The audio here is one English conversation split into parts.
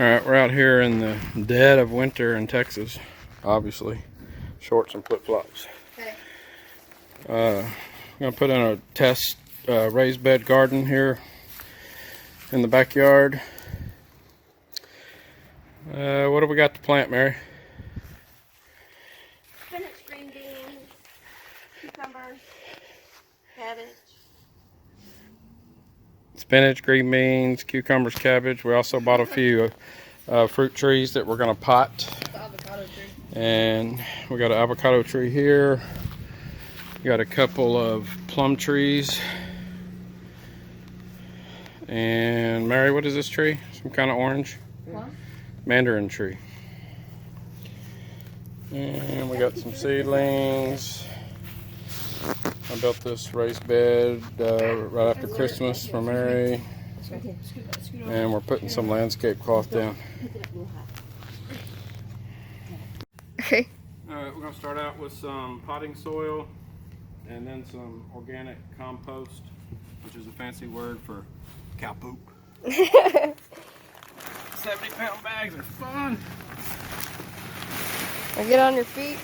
Alright, we're out here in the dead of winter in Texas, obviously. Shorts and flip-flops. Okay. I'm going to put in a test raised bed garden here in the backyard. What do we got to plant, Mary? Spinach, green beans, cucumbers, cabbage. Spinach, green beans, cucumbers, cabbage. We also bought a few fruit trees that we're going to pot. The avocado tree. And we got an avocado tree here. We got a couple of plum trees. And Mary, what is this tree? Some kind of orange? Plum? Mandarin tree. And we got some seedlings. I built this raised bed right after Christmas for Mary. And we're putting some landscape cloth down. Okay. Alright, we're going to start out with some potting soil and then some organic compost, which is a fancy word for cow poop. 70-pound bags are fun. Now get on your feet.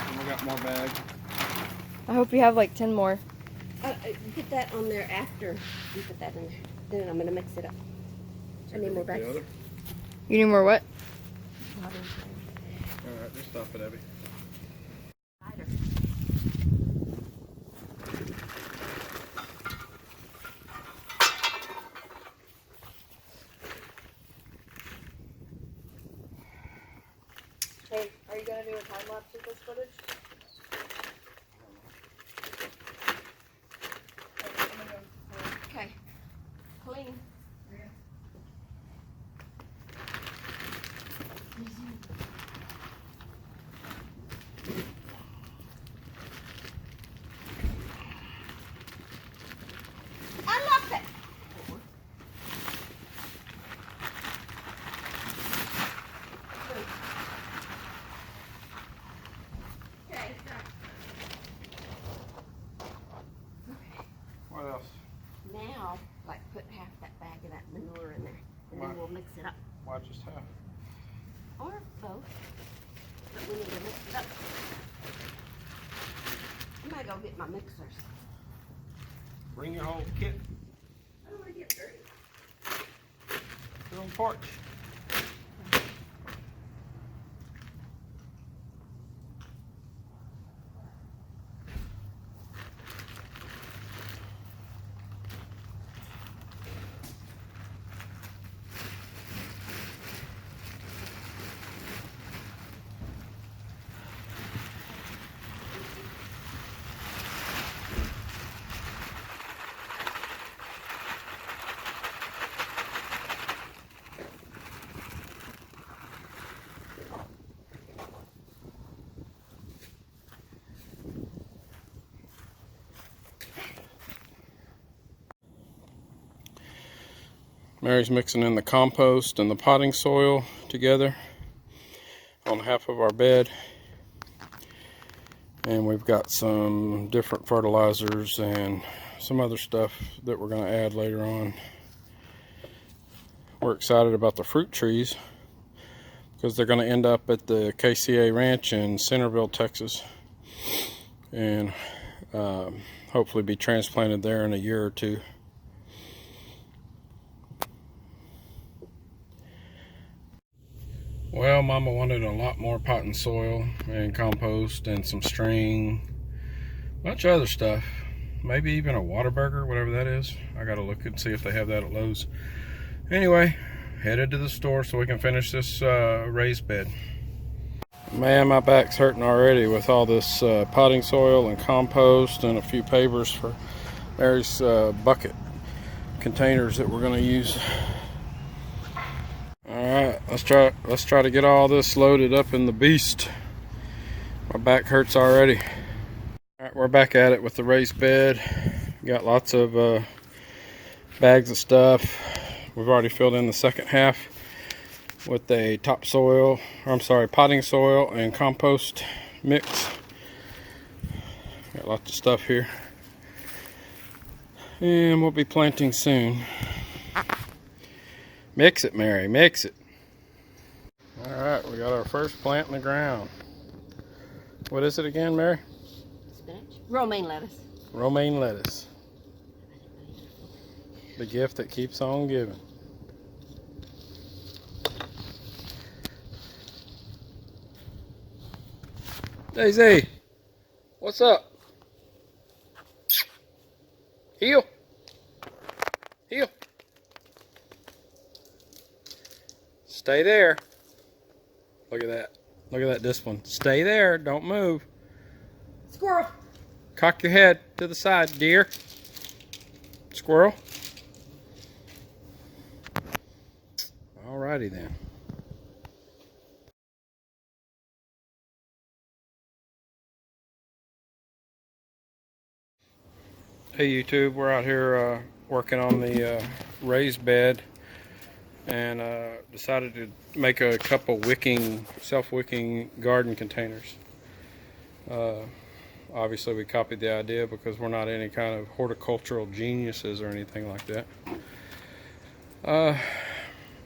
And we got more bags. I hope you have like 10 more. Put that on there after you put that in there. Then I'm going to mix it up. I need more bags. You need more what? Alright, just stop it, Abby. Hey, are you going to do a time lapse with this footage? Okay. Clean. Unlock it. Okay. What else? Now, like, put half that bag of that manure in there, and then we'll mix it up. Why just half? Or both. But we need to mix it up. I'm gonna go get my mixers. Bring your whole kit. I don't want to get dirty. You're on the porch. Mary's mixing in the compost and the potting soil together on half of our bed. And we've got some different fertilizers and some other stuff that we're going to add later on. We're excited about the fruit trees because they're going to end up at the KCA Ranch in Centerville, Texas. And hopefully be transplanted there in a year or two. Well, Mama wanted a lot more potting soil and compost and some string, a bunch of other stuff. Maybe even a Whataburger, whatever that is. I gotta look and see if they have that at Lowe's. Anyway, headed to the store so we can finish this raised bed. Man, my back's hurting already with all this potting soil and compost and a few pavers for Mary's bucket containers that we're gonna use. Alright, let's try to get all this loaded up in the beast. My back hurts already. Alright, we're back at it with the raised bed. Got lots of bags of stuff. We've already filled in the second half with a potting soil and compost mix. Got lots of stuff here. And we'll be planting soon. Mix it, Mary, mix it. Alright, we got our first plant in the ground. What is it again, Mary? Spinach. Romaine lettuce. Romaine lettuce. The gift that keeps on giving. Daisy, what's up? Heel. Heel. Stay there. Look at that. Look at that discipline. Stay there. Don't move. Squirrel. Cock your head to the side, deer. Squirrel. Alrighty then. Hey YouTube, we're out here working on the raised bed and decided to make a couple self-wicking garden containers. Obviously we copied the idea because we're not any kind of horticultural geniuses or anything like that.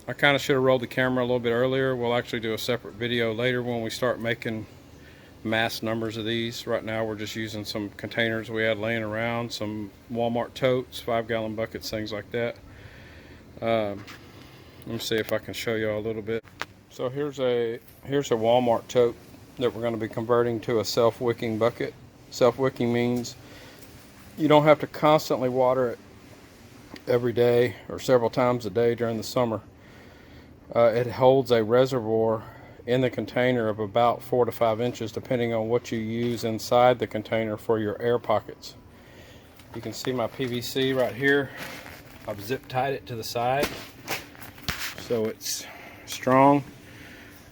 I kind of should have rolled the camera a little bit earlier. We'll actually do a separate video later when we start making mass numbers of these. Right now we're just using some containers we had laying around, some Walmart totes, 5-gallon buckets, things like that. Let me see if I can show you all a little bit. So here's a Walmart tote that we're going to be converting to a self-wicking bucket. Self-wicking means you don't have to constantly water it every day or several times a day during the summer. It holds a reservoir in the container of about 4 to 5 inches depending on what you use inside the container for your air pockets. You can see my PVC right here. I've zip tied it to the side so it's strong.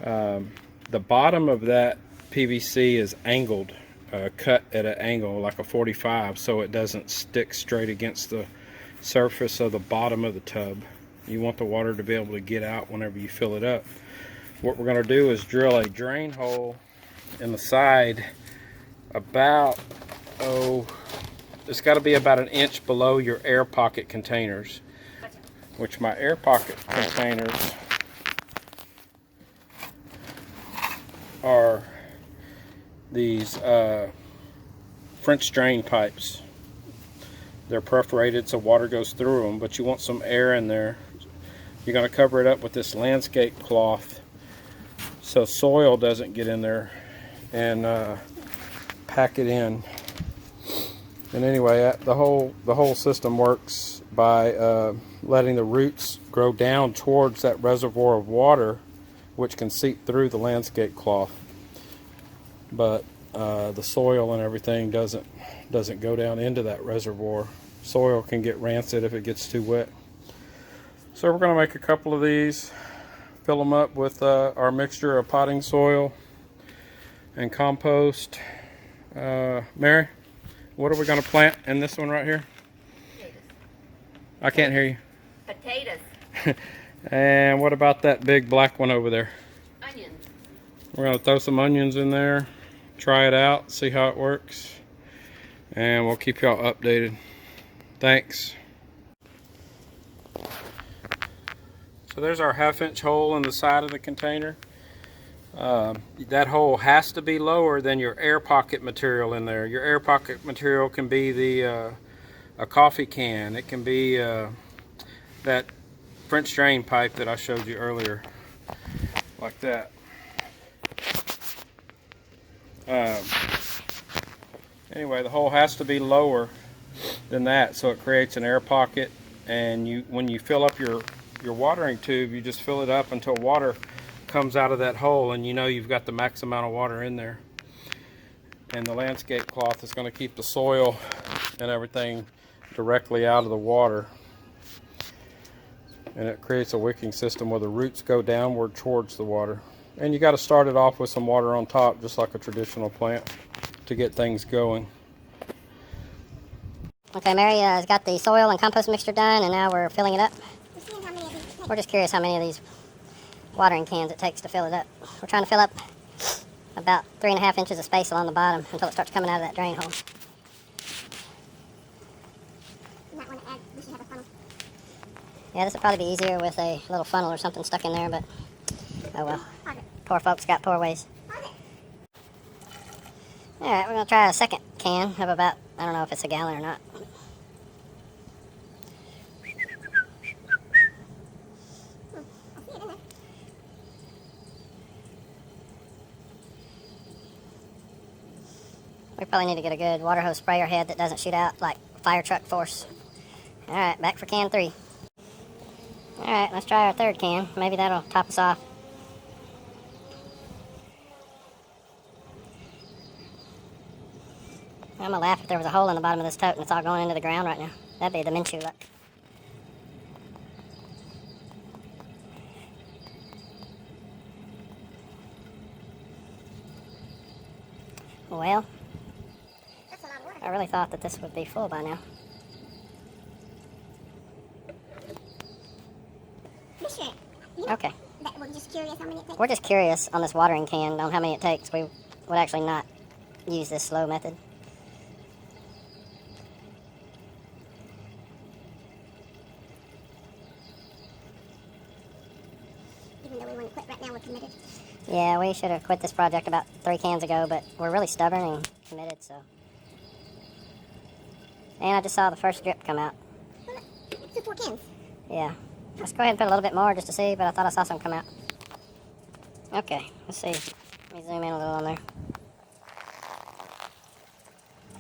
The bottom of that PVC is angled, cut at an angle like a 45 so it doesn't stick straight against the surface of the bottom of the tub. You want the water to be able to get out whenever you fill it up. What we're going to do is drill a drain hole in the side about, it's got to be about 1 inch below your air pocket containers, which my air pocket containers are these French drain pipes. They're perforated so water goes through them, but you want some air in there. You're going to cover it up with this landscape cloth so soil doesn't get in there and pack it in. And anyway, the whole system works by letting the roots grow down towards that reservoir of water, which can seep through the landscape cloth. But the soil and everything doesn't go down into that reservoir. Soil can get rancid if it gets too wet. So we're going to make a couple of these, fill them up with our mixture of potting soil and compost. Mary, what are we going to plant in this one right here? Potatoes. I can't hear you. Potatoes. And what about that big black one over there? Onions. We're going to throw some onions in there, try it out, see how it works, and we'll keep y'all updated. Thanks. So there's our 1/2 inch hole in the side of the container. That hole has to be lower than your air pocket material in there. Your air pocket material can be a coffee can. It can be that French drain pipe that I showed you earlier, like that. Anyway, the hole has to be lower than that so it creates an air pocket, and when you fill up your watering tube, you just fill it up until water comes out of that hole, and you know you've got the max amount of water in there. And the landscape cloth is going to keep the soil and everything directly out of the water, and it creates a wicking system where the roots go downward towards the water. And you got to start it off with some water on top, just like a traditional plant, to get things going. Okay, Mary has got the soil and compost mixture done, and now we're filling it up. We're just curious how many of these watering cans it takes to fill it up. We're trying to fill up about 3.5 inches of space along the bottom until it starts coming out of that drain hole. Yeah, this would probably be easier with a little funnel or something stuck in there, but oh well. Poor folks got poor ways. Alright, we're going to try a second can of about, I don't know if it's a gallon or not. We probably need to get a good water hose sprayer head that doesn't shoot out like fire truck force. Alright, back for can 3. Alright, let's try our third can. Maybe that'll top us off. I'm gonna laugh if there was a hole in the bottom of this tote and it's all going into the ground right now. That'd be the Minshew luck. Well, I really thought that this would be full by now. Okay. We're just curious how many it takes. We're just curious on this watering can on how many it takes. We would actually not use this slow method. Even though we want to quit right now, we're committed. Yeah, we should have quit this project about 3 cans ago, but we're really stubborn and committed, so. And I just saw the first drip come out. So 4 cans. Yeah. Let's go ahead and put a little bit more just to see, but I thought I saw some come out. Okay, let's see. Let me zoom in a little on there.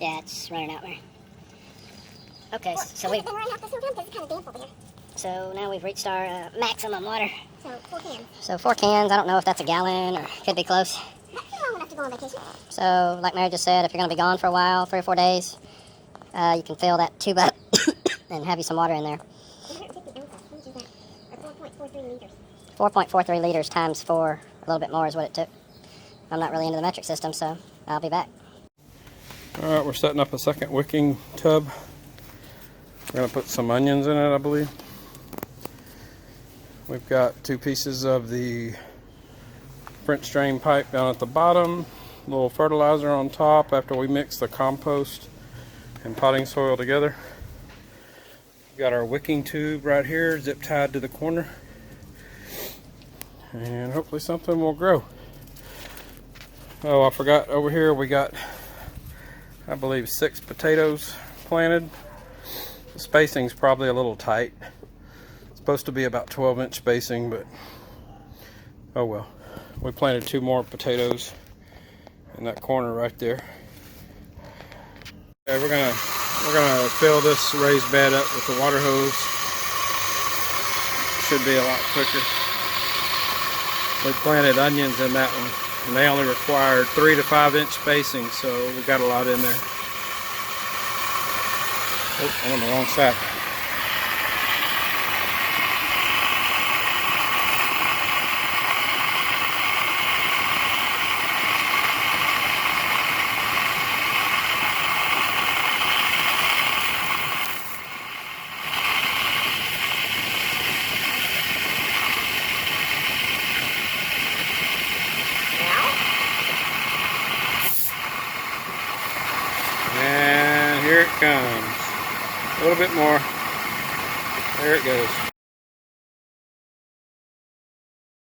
Yeah, it's running out there. Okay, so It's been running out this whole time because it's kind of damp over here. so now we've reached our maximum water. So 4 cans. So 4 cans, I don't know if that's a gallon or could be close. That's long enough to go on vacation. So, like Mary just said, if you're going to be gone for a while, 3 or 4 days, you can fill that tube up and have you some water in there. 150 ounces. How much is that? Or 4.43 liters. 4.43 liters times 4, a little bit more is what it took. I'm not really into the metric system, so I'll be back. Alright, we're setting up a second wicking tub. We're going to put some onions in it, I believe. We've got 2 pieces of the French drain pipe down at the bottom, a little fertilizer on top after we mix the compost and potting soil together. We've got our wicking tube right here, zip tied to the corner, and hopefully something will grow. Oh, I forgot, over here we got, I believe, 6 potatoes planted. The spacing's probably a little tight. It's supposed to be about 12-inch spacing, but oh well. We planted 2 more potatoes in that corner right there. Okay, we're gonna fill this raised bed up with the water hose. Should be a lot quicker. We planted onions in that one, and they only required 3 to 5-inch spacing, so we got a lot in there. Oh, I'm on the wrong side. And here it comes. A little bit more. There it goes.